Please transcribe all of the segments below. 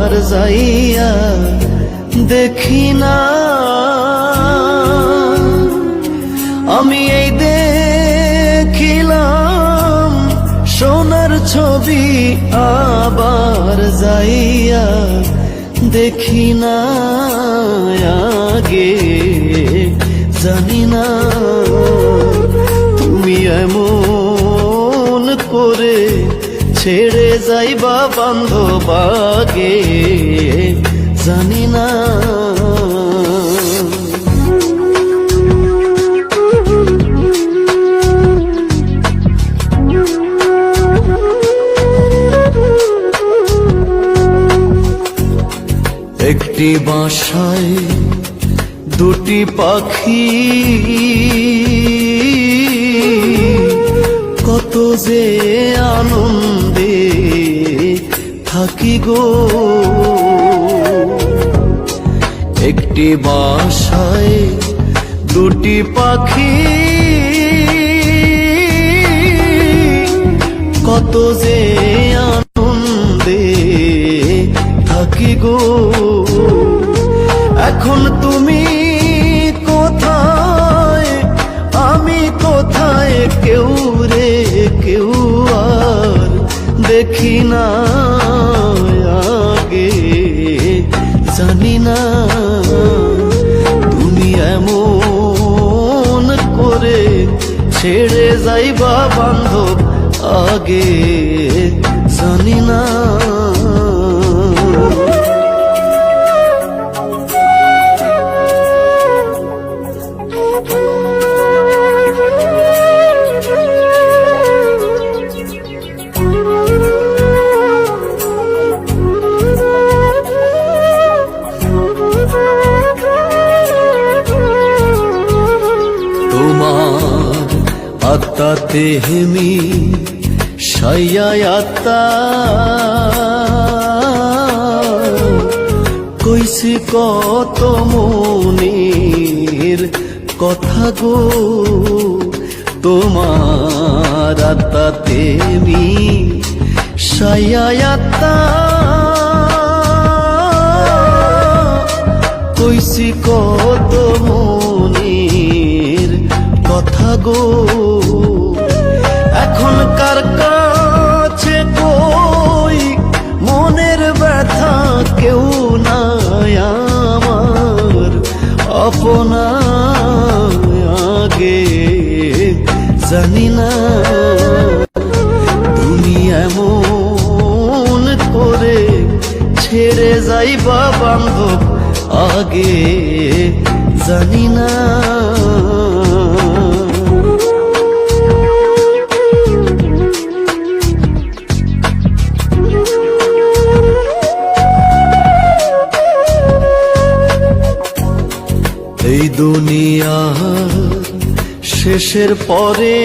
আবার যাইয়া দেখি না। আমি এই দেখিলাম সোনার ছবি, আবার যাইয়া দেখি না। আগে জানি না তুমি এমন করে ছেড়ে যাইবা বান্ধব, আগে জানি না। একটি বাসায় দুটি পাখি, কত যে আনন্দে থাকি গো। একটি বাসায় দুটি পাখি, কত যে আনন্দে থাকি গো। এখন তুমি কোথায়, আমি কোথায়, কেউ রে কেউ আর দেখি না। আগে জানি না তুমি এমন করে ছেড়ে যাইবা বান্ধব, আগে জানি না। আত্মাতে হেমি সাইয়াত্তা কইছি কত মনের কথা গো। তোমার আত্মাতে হেমি সাইয়াত্তা কইছি কত মনের কথা গো। এখন কার কাছে কই মনের ব্যথা, কেউ নাই আমার আপনা। আগে জানি না তুমি এমন করে ছেড়ে যাইবা বান্ধব, আগে জানি না। এই দুনিয়া শেষের পরে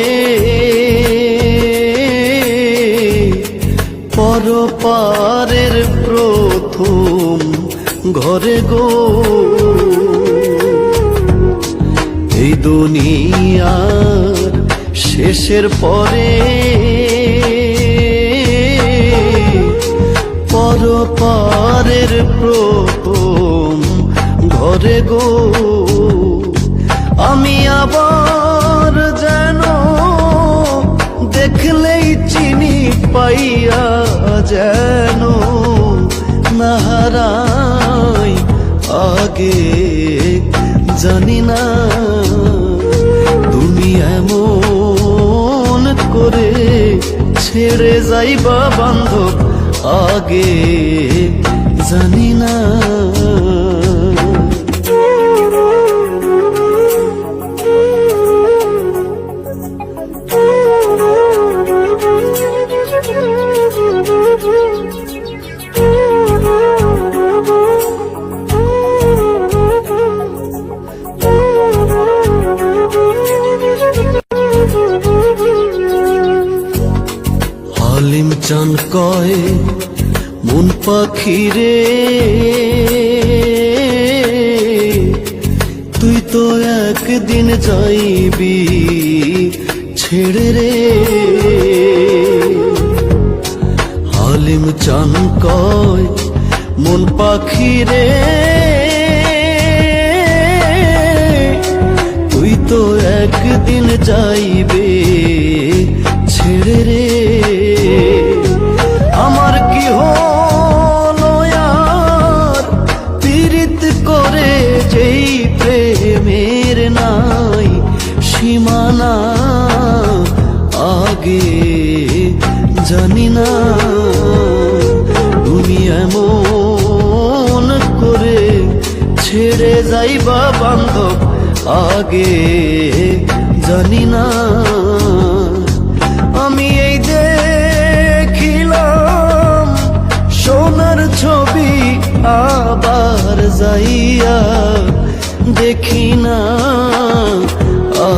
পরপারের প্রথম ঘরে গো। এই দুনিয়ার শেষের পরে পরপারের প্রথম ঘরে গো। আমি আবার যেন দেখলেই চিনি পাইয়া যেন না হারাই, আগে জানি না তুমি এমন করে ছেড়ে যাইবা বান্ধব, আগে জানি না। হালিম চান কয় মন পাখি রে, তুই তো একদিন যাইবি ছেড়ে রে। হালিম চান কয় মন পাখি রে তুই তো একদিন যাইবে ছেড়ে রে। আমার কি হলো আর পীড়িত করে যেই প্রেমের নাই সীমানা, আগে জানি না তুমি এমন করে ছেড়ে যাইবা বান্ধব, আগে জানি না। আমি এই দেখিলাম সোনার ছবি, আবার যাইয়া দেখি না,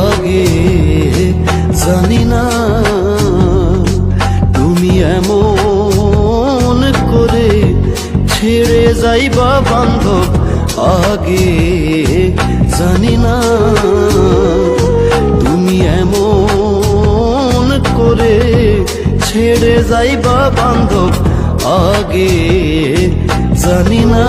আগে জানি না তুমি এমন করে ছেড়ে যাইবা বান্ধব, আগে জানি না তুমি এমন করে ছেড়ে যাইবা বান্ধব, আগে জানি না।